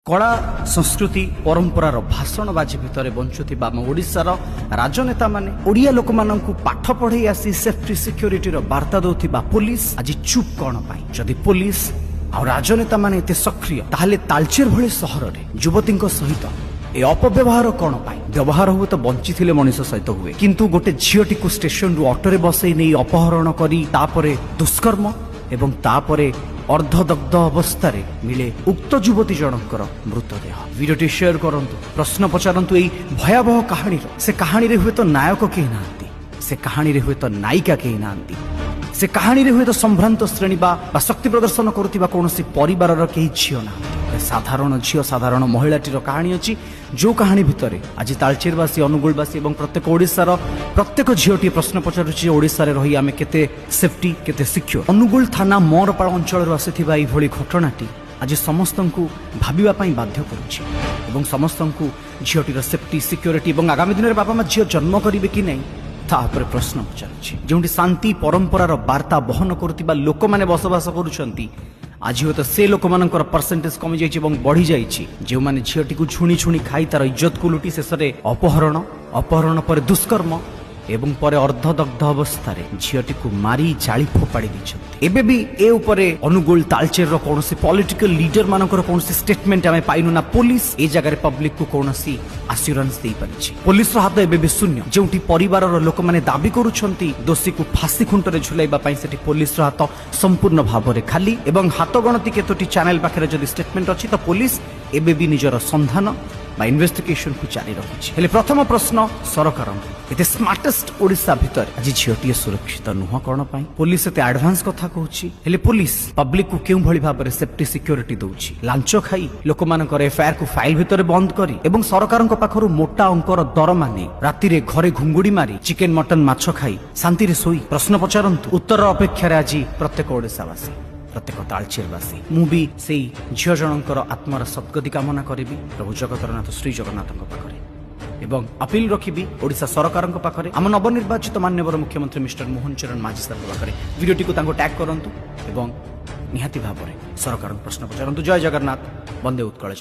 कला संस्कृति परंपरार भाषणबाजी भितर बंचुथिबा आम ओडिशार राजनेता माने ओडिया लोक माननकु पाठ पढ़ाई आसी सेफ्टी सिक्योरिटी वार्ता दउथिबा पुलिस आज चुप कौन पाई जदि पुलिस आ राजनेता माने एते सक्रिय ताहले तालचेर भली सहर रे युवतीଙ୍କ सहित ए अपव्यवहार कौन पाई व्यवहार हुए तो बंची थिले मनीष सहित हुए किंतु गोटे झीटी को स्टेशन रु ऑटो रे बसई नहीं अपहरण करी तापरे दुष्कर्म एवं तापरे अर्धदग्ध अवस्था मिले उक्त युवती जनकर मृतदेह वीडियोटी शेयर करंतु प्रश्न पचारंतु एई भयावह कहानी से कहानी रे हुए तो नायक केही नांती से कहानी रे हुए तो नायिका केही नांती से कहानी रे हुए तो संभ्रांत श्रेणी बा शक्ति प्रदर्शन करुथिबा कोनोसी परिवारर केही झियो ना साधारण झियो साधारण महिलाटीर कहानी अछि जो कहानी भितरे आज तालचेरवासी अनुगुलवासी और प्रत्येक ओडिशार प्रत्येक झीटी प्रश्न पचारुछि ओडिशा रे रही आमे केते सेफ्टी केते सिक्योर अनुगुल थाना मोरपाड़ अंचल आसिथिबा एई भली घटनाटी आज समस्तंकु भाबिबा पई बाध्य करूछि एवं समस्तंकु झीटीर सेफ्टी सिक्योरिटी और आगामी दिन बापा मा झील जन्म करिवे कि नहीं तापर प्रश्न पचारुछि जोंटी शांति परंपरार वार्ता बहन करुथिबा लोक माने बसवास करूछंती आज हुए तो से लोक मानकर परसेंटेज कमी जाइछि एवं बढ़ी जाइछि जो माने झीटी को छुणी छुणी खाई तार इज्जत को लुटी शेष रे अपहरण पर दुष्कर्म एवं पर अर्धदग्ध अवस्था झीटी को मारी जाली फोपाड़ी दैछन्ति एबे भी ए उपरे अनुगुल तालचेर रो कोनोसी पॉलिटिकल लीडर मानकर कोनोसी स्टेटमेंट आमे पाइनु ना पुलिस ए जगह रे पब्लिक को कोनोसी एश्योरेंस देई परिछि पुलिस रो हाथ एबे भी शून्य जेउटी परिवार रो लोक माने दाबी करूछन्ति दोषी को फांसी खुंट रे झुलाइबा पई सेठी पुलिस रो हाथ संपूर्ण भाव रे खाली एवं हाथ गणति केतोटी चैनल पाखरे जदि स्टेटमेंट अछि तो पुलिस एबे भी निजर संधान बा इन्वेस्टिगेशन को जारी रखिछि हेले प्रथम प्रश्न सरकार एते स्मार्टेस्ट ओडिशा भितर आज झीटी सुरक्षित नुह कोन पई पुलिस एते एडवांस कथा कहूछि हेले पुलिस पब्लिक को केउ भली भाबरे सेफ्टी सिक्योरिटी दउछि लांचो खाई लोक मानकर एफआईआर को फाइल भितर बंद करी एवं सरकारक पाखरु मोटा अंकर दर माने राति रे घरे घुंगुडी मारी चिकेन मटन माछ खाई शांति रे सोई प्रश्न पचारंतु उत्तर अपेक्षा रे आज प्रत्येक ओडिशावासी प्रत्येक तालचेरवासी मु भी से झील जनकर आत्मार सद्गति कामना करी प्रभु जगतरनाथ श्री जगन्नाथ पाखरे एवं अपील रखी ओडिशा सरकार पाखरे आम नवनिर्वाचित माननीय मुख्यमंत्री मिस्टर मोहन चरण माझी सर पाखरे वीडियोटी को टैग करंतु एवं निहाती भाव सरकार प्रश्न पचारंतु जय जगन्नाथ वंदे उत्कल जन।